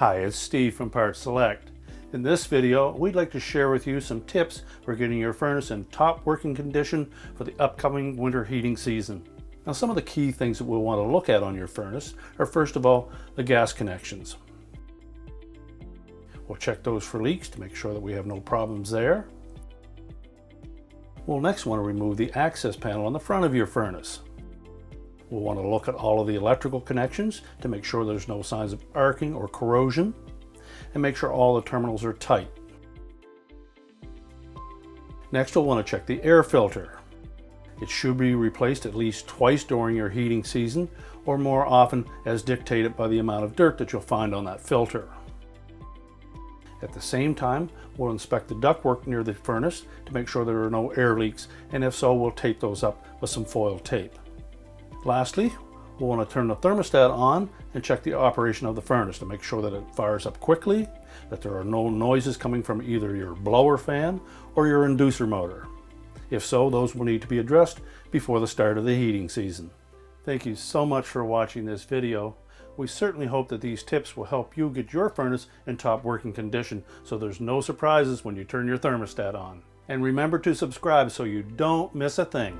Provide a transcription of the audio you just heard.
Hi, it's Steve from Parts Select. In this video, we'd like to share with you some tips for getting your furnace in top working condition for the upcoming winter heating season. Now, some of the key things that we'll want to look at on your furnace are, first of all, the gas connections. We'll check those for leaks to make sure that we have no problems there. We'll next want to remove the access panel on the front of your furnace. We'll want to look at all of the electrical connections to make sure there's no signs of arcing or corrosion, and make sure all the terminals are tight. Next, we'll want to check the air filter. It should be replaced at least twice during your heating season, or more often as dictated by the amount of dirt that you'll find on that filter. At the same time, we'll inspect the ductwork near the furnace to make sure there are no air leaks, and if so, we'll tape those up with some foil tape. Lastly, we'll want to turn the thermostat on and check the operation of the furnace to make sure that it fires up quickly, that there are no noises coming from either your blower fan or your inducer motor. If so, those will need to be addressed before the start of the heating season. Thank you so much for watching this video. We certainly hope that these tips will help you get your furnace in top working condition so there's no surprises when you turn your thermostat on. And remember to subscribe so you don't miss a thing.